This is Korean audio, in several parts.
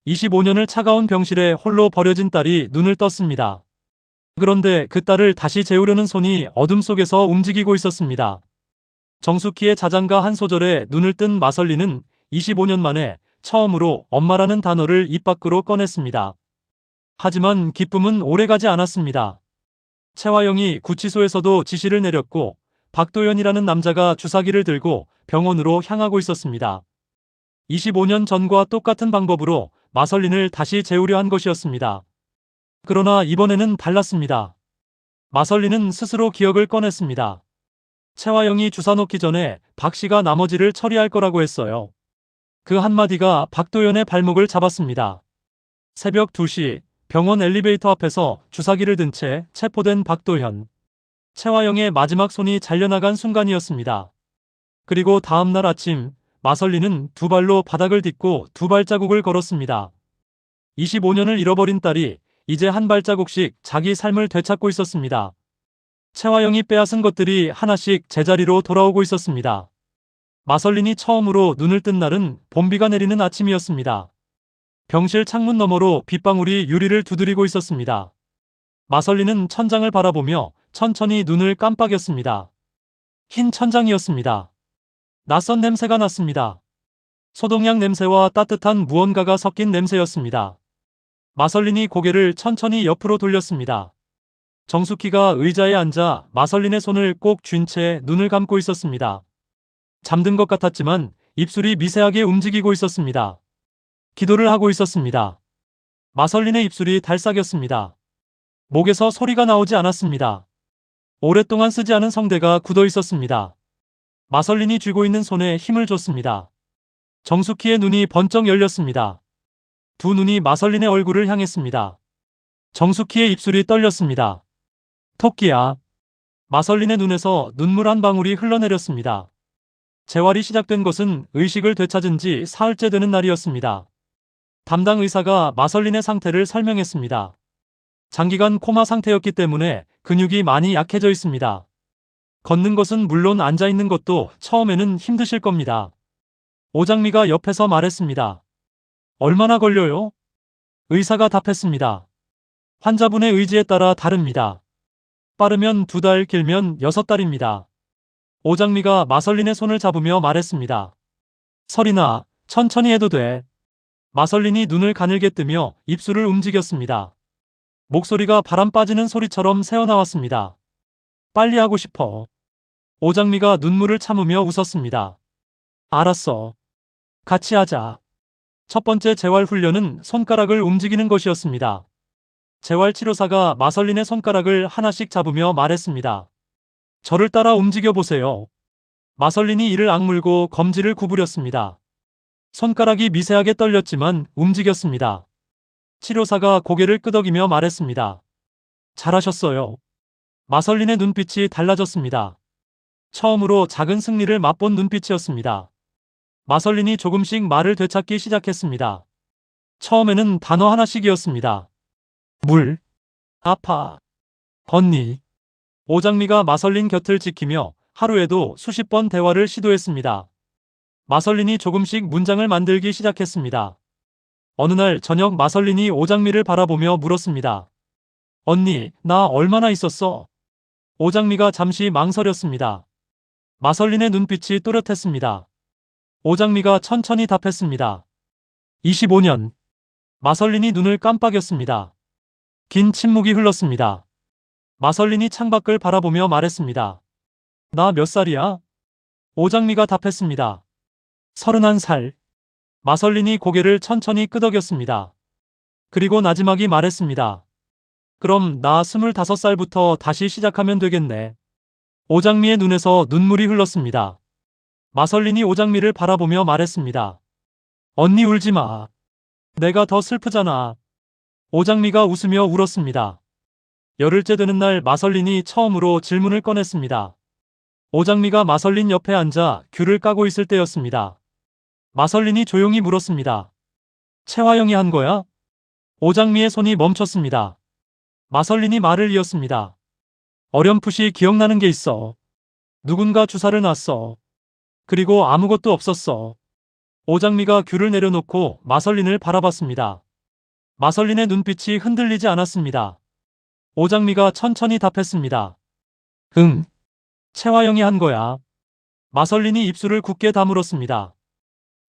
25년을 차가운 병실에 홀로 버려진 딸이 눈을 떴습니다. 그런데 그 딸을 다시 재우려는 손이 어둠 속에서 움직이고 있었습니다. 정숙희의 자장가 한 소절에 눈을 뜬 마설리는 25년 만에 처음으로 엄마라는 단어를 입 밖으로 꺼냈습니다. 하지만 기쁨은 오래가지 않았습니다. 최화영이 구치소에서도 지시를 내렸고 박도연이라는 남자가 주사기를 들고 병원으로 향하고 있었습니다. 25년 전과 똑같은 방법으로 마설린을 다시 재우려 한 것이었습니다. 그러나 이번에는 달랐습니다. 마설린은 스스로 기억을 꺼냈습니다. 최화영이 주사 놓기 전에 박 씨가 나머지를 처리할 거라고 했어요. 그 한마디가 박도연의 발목을 잡았습니다. 새벽 2시 병원 엘리베이터 앞에서 주사기를 든 채 체포된 박도현. 최화영의 마지막 손이 잘려나간 순간이었습니다. 그리고 다음 날 아침 마설리는 두 발로 바닥을 딛고 두 발자국을 걸었습니다. 25년을 잃어버린 딸이 이제 한 발자국씩 자기 삶을 되찾고 있었습니다. 최화영이 빼앗은 것들이 하나씩 제자리로 돌아오고 있었습니다. 마설린이 처음으로 눈을 뜬 날은 봄비가 내리는 아침이었습니다. 병실 창문 너머로 빗방울이 유리를 두드리고 있었습니다. 마설린은 천장을 바라보며 천천히 눈을 깜빡였습니다. 흰 천장이었습니다. 낯선 냄새가 났습니다. 소독약 냄새와 따뜻한 무언가가 섞인 냄새였습니다. 마설린이 고개를 천천히 옆으로 돌렸습니다. 정숙희가 의자에 앉아 마설린의 손을 꼭 쥔 채 눈을 감고 있었습니다. 잠든 것 같았지만 입술이 미세하게 움직이고 있었습니다. 기도를 하고 있었습니다. 마설린의 입술이 달싹였습니다. 목에서 소리가 나오지 않았습니다. 오랫동안 쓰지 않은 성대가 굳어 있었습니다. 마설린이 쥐고 있는 손에 힘을 줬습니다. 정숙희의 눈이 번쩍 열렸습니다. 두 눈이 마설린의 얼굴을 향했습니다. 정숙희의 입술이 떨렸습니다. 토끼야. 마설린의 눈에서 눈물 한 방울이 흘러내렸습니다. 재활이 시작된 것은 의식을 되찾은 지 사흘째 되는 날이었습니다. 담당 의사가 마설린의 상태를 설명했습니다. 장기간 코마 상태였기 때문에 근육이 많이 약해져 있습니다. 걷는 것은 물론 앉아있는 것도 처음에는 힘드실 겁니다. 오장미가 옆에서 말했습니다. 얼마나 걸려요? 의사가 답했습니다. 환자분의 의지에 따라 다릅니다. 빠르면 2달, 길면 6달입니다. 오장미가 마설린의 손을 잡으며 말했습니다. 설이나 천천히 해도 돼. 마설린이 눈을 가늘게 뜨며 입술을 움직였습니다. 목소리가 바람 빠지는 소리처럼 새어나왔습니다. 빨리 하고 싶어. 오장미가 눈물을 참으며 웃었습니다. 알았어. 같이 하자. 첫 번째 재활 훈련은 손가락을 움직이는 것이었습니다. 재활치료사가 마설린의 손가락을 하나씩 잡으며 말했습니다. 저를 따라 움직여 보세요. 마설린이 이를 악물고 검지를 구부렸습니다. 손가락이 미세하게 떨렸지만 움직였습니다. 치료사가 고개를 끄덕이며 말했습니다. 잘하셨어요. 마설린의 눈빛이 달라졌습니다. 처음으로 작은 승리를 맛본 눈빛이었습니다. 마설린이 조금씩 말을 되찾기 시작했습니다. 처음에는 단어 하나씩이었습니다. 물, 아파, 언니. 오장미가 마설린 곁을 지키며 하루에도 수십 번 대화를 시도했습니다. 마설린이 조금씩 문장을 만들기 시작했습니다. 어느 날 저녁 마설린이 오장미를 바라보며 물었습니다. 언니, 나 얼마나 있었어? 오장미가 잠시 망설였습니다. 마설린의 눈빛이 또렷했습니다. 오장미가 천천히 답했습니다. 25년. 마설린이 눈을 깜빡였습니다. 긴 침묵이 흘렀습니다. 마설린이 창밖을 바라보며 말했습니다. 나 몇 살이야? 오장미가 답했습니다. 31살. 마설린이 고개를 천천히 끄덕였습니다. 그리고 나지막이 말했습니다. 그럼 나 25살부터 다시 시작하면 되겠네. 오장미의 눈에서 눈물이 흘렀습니다. 마설린이 오장미를 바라보며 말했습니다. 언니 울지 마. 내가 더 슬프잖아. 오장미가 웃으며 울었습니다. 열흘째 되는 날 마설린이 처음으로 질문을 꺼냈습니다. 오장미가 마설린 옆에 앉아 귤을 까고 있을 때였습니다. 마설린이 조용히 물었습니다. 최화영이 한 거야? 오장미의 손이 멈췄습니다. 마설린이 말을 이었습니다. 어렴풋이 기억나는 게 있어. 누군가 주사를 놨어. 그리고 아무것도 없었어. 오장미가 귤을 내려놓고 마설린을 바라봤습니다. 마설린의 눈빛이 흔들리지 않았습니다. 오장미가 천천히 답했습니다. 응. 채화영이 한 거야. 마설린이 입술을 굳게 다물었습니다.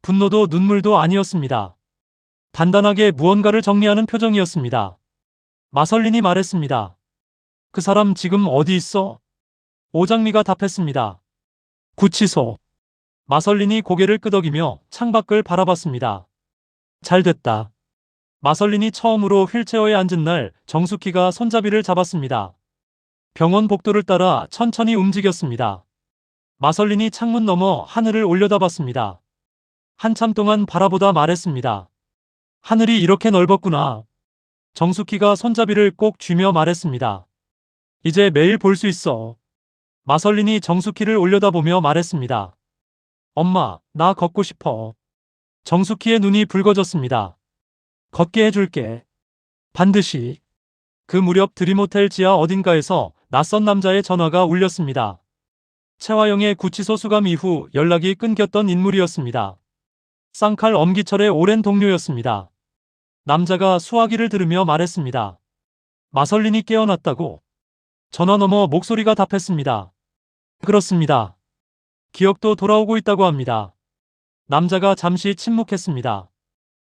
분노도 눈물도 아니었습니다. 단단하게 무언가를 정리하는 표정이었습니다. 마설린이 말했습니다. 그 사람 지금 어디 있어? 오장미가 답했습니다. 구치소. 마설린이 고개를 끄덕이며 창밖을 바라봤습니다. 잘 됐다. 마설린이 처음으로 휠체어에 앉은 날 정숙희가 손잡이를 잡았습니다. 병원 복도를 따라 천천히 움직였습니다. 마설린이 창문 너머 하늘을 올려다봤습니다. 한참 동안 바라보다 말했습니다. 하늘이 이렇게 넓었구나. 정숙희가 손잡이를 꼭 쥐며 말했습니다. 이제 매일 볼 수 있어. 마설린이 정숙희를 올려다보며 말했습니다. 엄마, 나 걷고 싶어. 정숙희의 눈이 붉어졌습니다. 걷게 해줄게. 반드시. 그 무렵 드림호텔 지하 어딘가에서 낯선 남자의 전화가 울렸습니다. 채화영의 구치소 수감 이후 연락이 끊겼던 인물이었습니다. 쌍칼 엄기철의 오랜 동료였습니다. 남자가 수화기를 들으며 말했습니다. 마설린이 깨어났다고. 전화 너머 목소리가 답했습니다. 그렇습니다. 기억도 돌아오고 있다고 합니다. 남자가 잠시 침묵했습니다.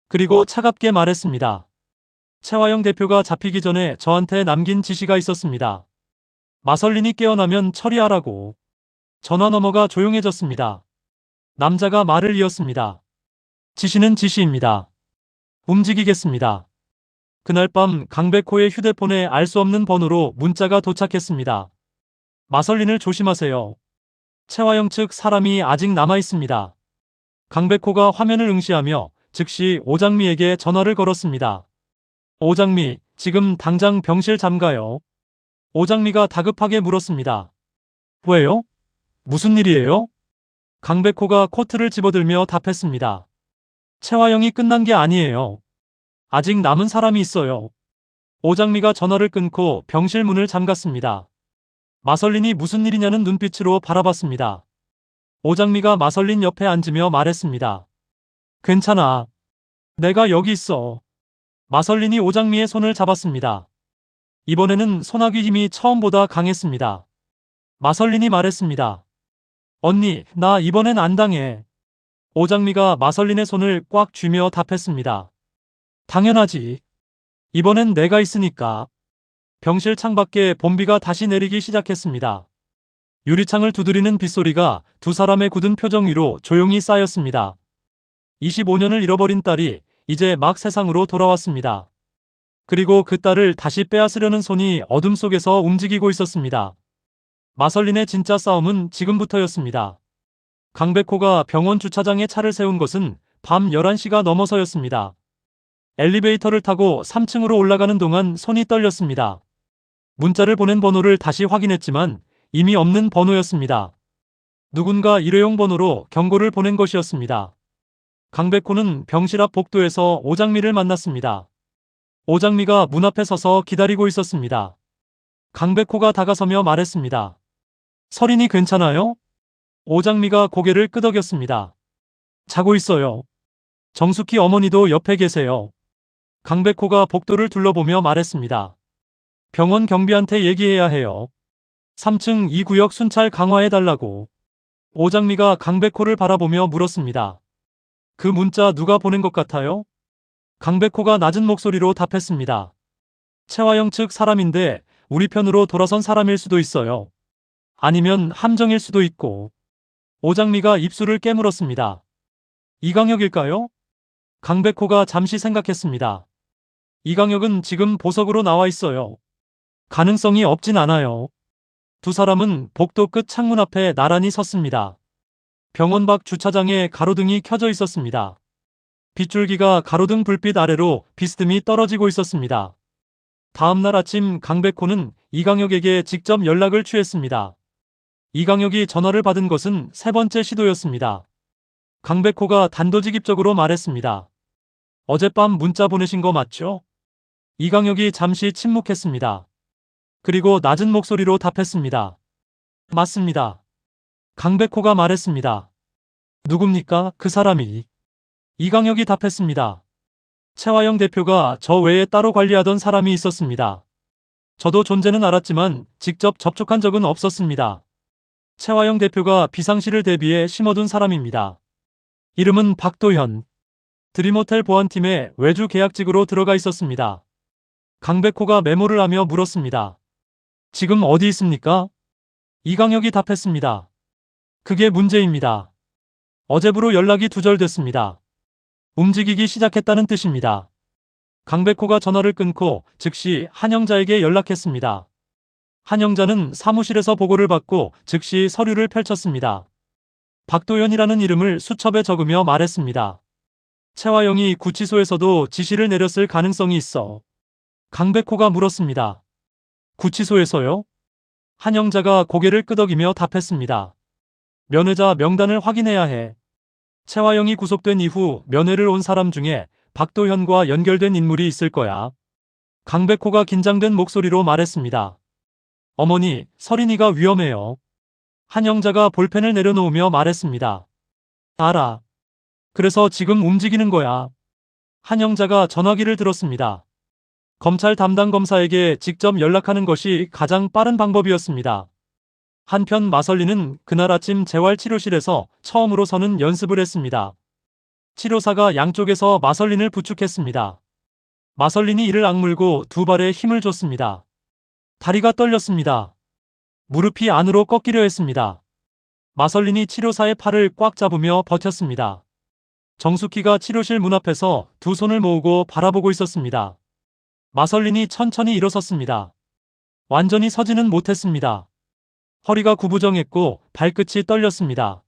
그리고 차갑게 말했습니다. 채화영 대표가 잡히기 전에 저한테 남긴 지시가 있었습니다. 마설린이 깨어나면 처리하라고. 전화 너머가 조용해졌습니다. 남자가 말을 이었습니다. 지시는 지시입니다. 움직이겠습니다. 그날 밤 강백호의 휴대폰에 알 수 없는 번호로 문자가 도착했습니다. 마설린을 조심하세요. 채화영 측 사람이 아직 남아 있습니다. 강백호가 화면을 응시하며 즉시 오장미에게 전화를 걸었습니다. 오장미, 지금 당장 병실 잠가요. 오장미가 다급하게 물었습니다. 왜요? 무슨 일이에요? 강백호가 코트를 집어들며 답했습니다. 채화영이 끝난 게 아니에요. 아직 남은 사람이 있어요. 오장미가 전화를 끊고 병실 문을 잠갔습니다. 마설린이 무슨 일이냐는 눈빛으로 바라봤습니다. 오장미가 마설린 옆에 앉으며 말했습니다. 괜찮아. 내가 여기 있어. 마설린이 오장미의 손을 잡았습니다. 이번에는 소나귀 힘이 처음보다 강했습니다. 마설린이 말했습니다. 언니, 나 이번엔 안 당해. 오장미가 마설린의 손을 꽉 쥐며 답했습니다. 당연하지. 이번엔 내가 있으니까. 병실 창밖에 봄비가 다시 내리기 시작했습니다. 유리창을 두드리는 빗소리가 두 사람의 굳은 표정 위로 조용히 쌓였습니다. 25년을 잃어버린 딸이 이제 막 세상으로 돌아왔습니다. 그리고 그 딸을 다시 빼앗으려는 손이 어둠 속에서 움직이고 있었습니다. 마설린의 진짜 싸움은 지금부터였습니다. 강백호가 병원 주차장에 차를 세운 것은 밤 11시가 넘어서였습니다. 엘리베이터를 타고 3층으로 올라가는 동안 손이 떨렸습니다. 문자를 보낸 번호를 다시 확인했지만 이미 없는 번호였습니다. 누군가 일회용 번호로 경고를 보낸 것이었습니다. 강백호는 병실 앞 복도에서 오장미를 만났습니다. 오장미가 문 앞에 서서 기다리고 있었습니다. 강백호가 다가서며 말했습니다. 설인이 괜찮아요? 오장미가 고개를 끄덕였습니다. 자고 있어요. 정숙희 어머니도 옆에 계세요. 강백호가 복도를 둘러보며 말했습니다. 병원 경비한테 얘기해야 해요. 3층 2구역 순찰 강화해달라고. 오장미가 강백호를 바라보며 물었습니다. 그 문자 누가 보낸 것 같아요? 강백호가 낮은 목소리로 답했습니다. 채화영 측 사람인데 우리 편으로 돌아선 사람일 수도 있어요. 아니면 함정일 수도 있고. 오장미가 입술을 깨물었습니다. 이강혁일까요? 강백호가 잠시 생각했습니다. 이강혁은 지금 보석으로 나와 있어요. 가능성이 없진 않아요. 두 사람은 복도 끝 창문 앞에 나란히 섰습니다. 병원 밖 주차장에 가로등이 켜져 있었습니다. 빗줄기가 가로등 불빛 아래로 비스듬히 떨어지고 있었습니다. 다음날 아침 강백호는 이강혁에게 직접 연락을 취했습니다. 이강혁이 전화를 받은 것은 세 번째 시도였습니다. 강백호가 단도직입적으로 말했습니다. 어젯밤 문자 보내신 거 맞죠? 이강혁이 잠시 침묵했습니다. 그리고 낮은 목소리로 답했습니다. 맞습니다. 강백호가 말했습니다. 누굽니까, 그 사람이? 이강혁이 답했습니다. 최화영 대표가 저 외에 따로 관리하던 사람이 있었습니다. 저도 존재는 알았지만 직접 접촉한 적은 없었습니다. 최화영 대표가 비상시를 대비해 심어둔 사람입니다. 이름은 박도현. 드림호텔 보안팀의 외주 계약직으로 들어가 있었습니다. 강백호가 메모를 하며 물었습니다. 지금 어디 있습니까? 이강혁이 답했습니다. 그게 문제입니다. 어제부로 연락이 두절됐습니다. 움직이기 시작했다는 뜻입니다. 강백호가 전화를 끊고 즉시 한영자에게 연락했습니다. 한영자는 사무실에서 보고를 받고 즉시 서류를 펼쳤습니다. 박도현이라는 이름을 수첩에 적으며 말했습니다. 최화영이 구치소에서도 지시를 내렸을 가능성이 있어. 강백호가 물었습니다. 구치소에서요? 한영자가 고개를 끄덕이며 답했습니다. 면회자 명단을 확인해야 해. 최화영이 구속된 이후 면회를 온 사람 중에 박도현과 연결된 인물이 있을 거야. 강백호가 긴장된 목소리로 말했습니다. 어머니, 서린이가 위험해요. 한영자가 볼펜을 내려놓으며 말했습니다. 알아. 그래서 지금 움직이는 거야. 한영자가 전화기를 들었습니다. 검찰 담당 검사에게 직접 연락하는 것이 가장 빠른 방법이었습니다. 한편 마설리는 그날 아침 재활치료실에서 처음으로 서는 연습을 했습니다. 치료사가 양쪽에서 마설린을 부축했습니다. 마설린이 이를 악물고 두 발에 힘을 줬습니다. 다리가 떨렸습니다. 무릎이 안으로 꺾이려 했습니다. 마설린이 치료사의 팔을 꽉 잡으며 버텼습니다. 정숙희가 치료실 문 앞에서 두 손을 모으고 바라보고 있었습니다. 마설린이 천천히 일어섰습니다. 완전히 서지는 못했습니다. 허리가 구부정했고 발끝이 떨렸습니다.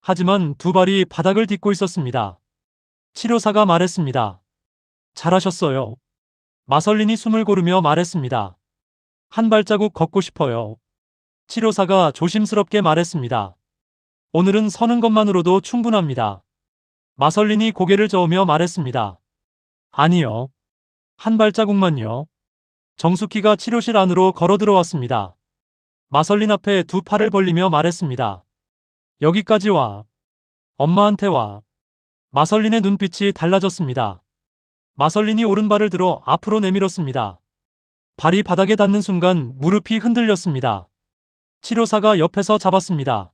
하지만 두 발이 바닥을 딛고 있었습니다. 치료사가 말했습니다. 잘하셨어요. 마설린이 숨을 고르며 말했습니다. 한 발자국 걷고 싶어요. 치료사가 조심스럽게 말했습니다. 오늘은 서는 것만으로도 충분합니다. 마설린이 고개를 저으며 말했습니다. 아니요. 한 발자국만요. 정숙희가 치료실 안으로 걸어 들어왔습니다. 마설린 앞에 두 팔을 벌리며 말했습니다. 여기까지 와. 엄마한테 와. 마설린의 눈빛이 달라졌습니다. 마설린이 오른발을 들어 앞으로 내밀었습니다. 발이 바닥에 닿는 순간 무릎이 흔들렸습니다. 치료사가 옆에서 잡았습니다.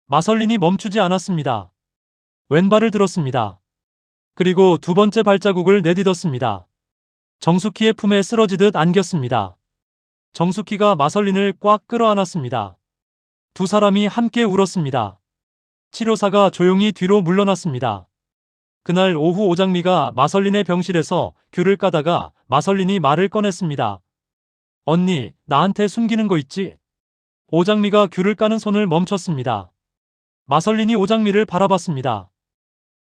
마설린이 멈추지 않았습니다. 왼발을 들었습니다. 그리고 두 번째 발자국을 내딛었습니다. 정숙희의 품에 쓰러지듯 안겼습니다. 정숙희가 마설린을 꽉 끌어안았습니다. 두 사람이 함께 울었습니다. 치료사가 조용히 뒤로 물러났습니다. 그날 오후 오장미가 마설린의 병실에서 귤을 까다가 마설린이 말을 꺼냈습니다. 언니, 나한테 숨기는 거 있지? 오장미가 귤을 까는 손을 멈췄습니다. 마설린이 오장미를 바라봤습니다.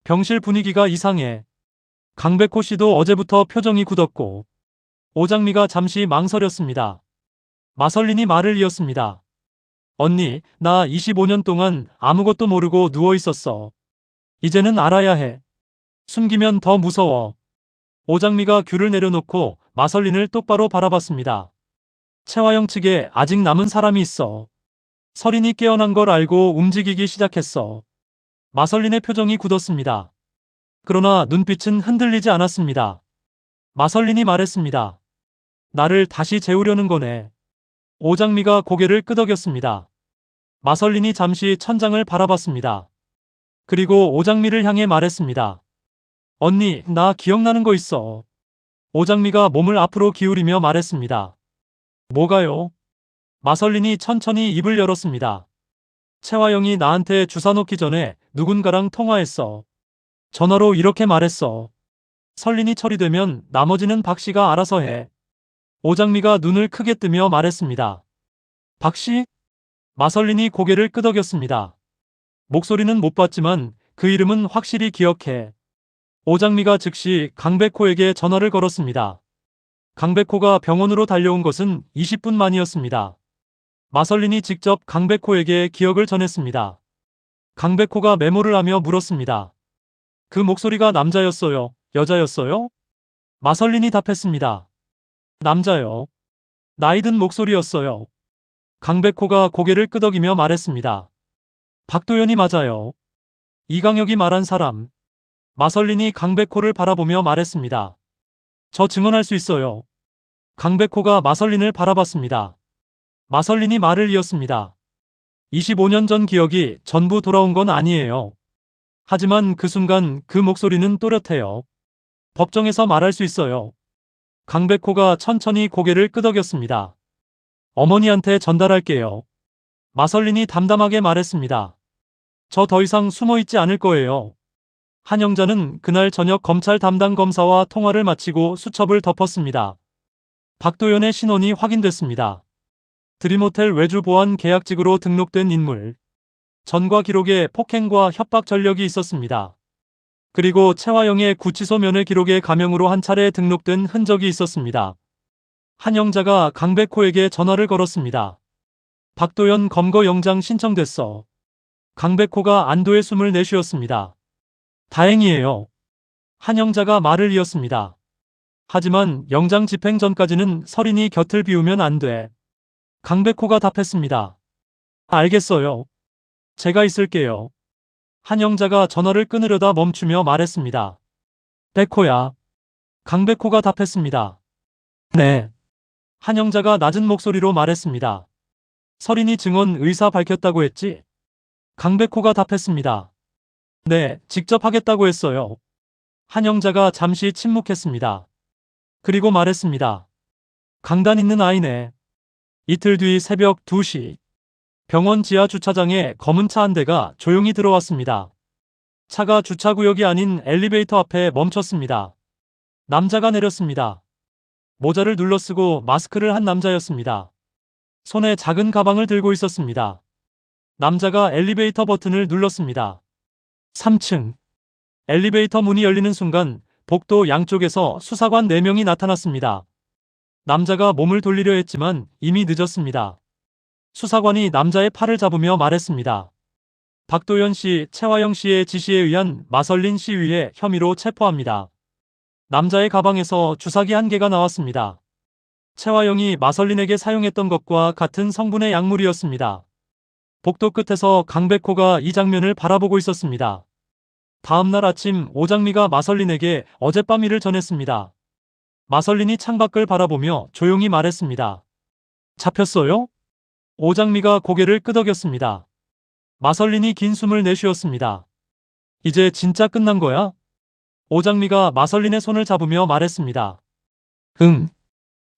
병실 분위기가 이상해. 강백호 씨도 어제부터 표정이 굳었고. 오장미가 잠시 망설였습니다. 마설린이 말을 이었습니다. 언니, 나 25년 동안 아무것도 모르고 누워 있었어. 이제는 알아야 해. 숨기면 더 무서워. 오장미가 귤을 내려놓고 마설린을 똑바로 바라봤습니다. 최화영 측에 아직 남은 사람이 있어. 설인이 깨어난 걸 알고 움직이기 시작했어. 마설린의 표정이 굳었습니다. 그러나 눈빛은 흔들리지 않았습니다. 마설린이 말했습니다. 나를 다시 재우려는 거네. 오장미가 고개를 끄덕였습니다. 마설린이 잠시 천장을 바라봤습니다. 그리고 오장미를 향해 말했습니다. 언니, 나 기억나는 거 있어. 오장미가 몸을 앞으로 기울이며 말했습니다. 뭐가요? 마설린이 천천히 입을 열었습니다. 최화영이 나한테 주사 놓기 전에 누군가랑 통화했어. 전화로 이렇게 말했어. 설린이 처리되면 나머지는 박 씨가 알아서 해. 오장미가 눈을 크게 뜨며 말했습니다. 박 씨? 마설린이 고개를 끄덕였습니다. 목소리는 못 봤지만 그 이름은 확실히 기억해. 오장미가 즉시 강백호에게 전화를 걸었습니다. 강백호가 병원으로 달려온 것은 20분 만이었습니다. 마설린이 직접 강백호에게 기억을 전했습니다. 강백호가 메모를 하며 물었습니다. 그 목소리가 남자였어요? 여자였어요? 마설린이 답했습니다. 남자요. 나이 든 목소리였어요. 강백호가 고개를 끄덕이며 말했습니다. 박도현이 맞아요. 이강혁이 말한 사람. 마설린이 강백호를 바라보며 말했습니다. 저 증언할 수 있어요. 강백호가 마설린을 바라봤습니다. 마설린이 말을 이었습니다. 25년 전 기억이 전부 돌아온 건 아니에요. 하지만 그 순간 그 목소리는 또렷해요. 법정에서 말할 수 있어요. 강백호가 천천히 고개를 끄덕였습니다. 어머니한테 전달할게요. 마설린이 담담하게 말했습니다. 저 더 이상 숨어있지 않을 거예요. 한영자는 그날 저녁 검찰 담당 검사와 통화를 마치고 수첩을 덮었습니다. 박도연의 신원이 확인됐습니다. 드림호텔 외주 보안 계약직으로 등록된 인물. 전과 기록에 폭행과 협박 전력이 있었습니다. 그리고 최화영의 구치소 면회 기록에 가명으로 한 차례 등록된 흔적이 있었습니다. 한영자가 강백호에게 전화를 걸었습니다. 박도연 검거 영장 신청됐어. 강백호가 안도의 숨을 내쉬었습니다. 다행이에요. 한영자가 말을 이었습니다. 하지만 영장 집행 전까지는 설인이 곁을 비우면 안 돼. 강백호가 답했습니다. 알겠어요. 제가 있을게요. 한영자가 전화를 끊으려다 멈추며 말했습니다. 백호야. 강백호가 답했습니다. 네. 한영자가 낮은 목소리로 말했습니다. 설인이 증언 의사 밝혔다고 했지? 강백호가 답했습니다. 네, 직접 하겠다고 했어요. 한영자가 잠시 침묵했습니다. 그리고 말했습니다. 강단 있는 아이네. 이틀 뒤 새벽 2시. 병원 지하 주차장에 검은 차 한 대가 조용히 들어왔습니다. 차가 주차구역이 아닌 엘리베이터 앞에 멈췄습니다. 남자가 내렸습니다. 모자를 눌러쓰고 마스크를 한 남자였습니다. 손에 작은 가방을 들고 있었습니다. 남자가 엘리베이터 버튼을 눌렀습니다. 3층. 엘리베이터 문이 열리는 순간 복도 양쪽에서 수사관 4명이 나타났습니다. 남자가 몸을 돌리려 했지만 이미 늦었습니다. 수사관이 남자의 팔을 잡으며 말했습니다. 박도연 씨, 최화영 씨의 지시에 의한 마설린 시위의 혐의로 체포합니다. 남자의 가방에서 주사기 1개가 나왔습니다. 최화영이 마설린에게 사용했던 것과 같은 성분의 약물이었습니다. 복도 끝에서 강백호가 이 장면을 바라보고 있었습니다. 다음날 아침 오장미가 마설린에게 어젯밤 일을 전했습니다. 마설린이 창밖을 바라보며 조용히 말했습니다. 잡혔어요? 오장미가 고개를 끄덕였습니다. 마설린이 긴 숨을 내쉬었습니다. 이제 진짜 끝난 거야? 오장미가 마설린의 손을 잡으며 말했습니다. 응.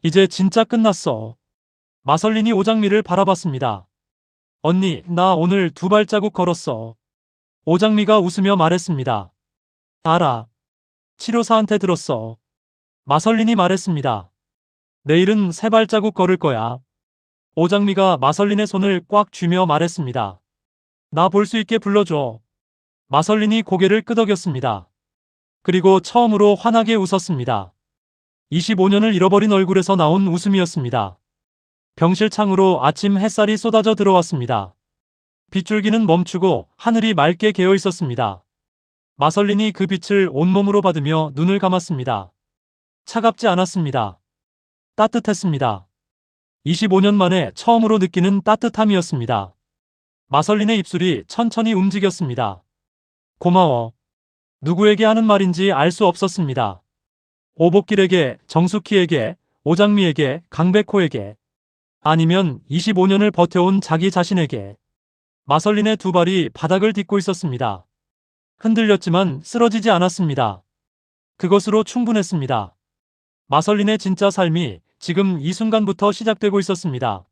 이제 진짜 끝났어. 마설린이 오장미를 바라봤습니다. 언니, 나 오늘 2발자국 걸었어. 오장미가 웃으며 말했습니다. 알아. 치료사한테 들었어. 마설린이 말했습니다. 내일은 3발자국 걸을 거야. 오장미가 마설린의 손을 꽉 쥐며 말했습니다. 나 볼 수 있게 불러줘. 마설린이 고개를 끄덕였습니다. 그리고 처음으로 환하게 웃었습니다. 25년을 잃어버린 얼굴에서 나온 웃음이었습니다. 병실 창으로 아침 햇살이 쏟아져 들어왔습니다. 빗줄기는 멈추고 하늘이 맑게 개어 있었습니다. 마설린이 그 빛을 온몸으로 받으며 눈을 감았습니다. 차갑지 않았습니다. 따뜻했습니다. 25년 만에 처음으로 느끼는 따뜻함이었습니다. 마설린의 입술이 천천히 움직였습니다. 고마워. 누구에게 하는 말인지 알 수 없었습니다. 오복길에게, 정숙희에게, 오장미에게, 강백호에게, 아니면 25년을 버텨온 자기 자신에게. 마설린의 2발이 바닥을 딛고 있었습니다. 흔들렸지만 쓰러지지 않았습니다. 그것으로 충분했습니다. 마설린의 진짜 삶이 지금 이 순간부터 시작되고 있었습니다.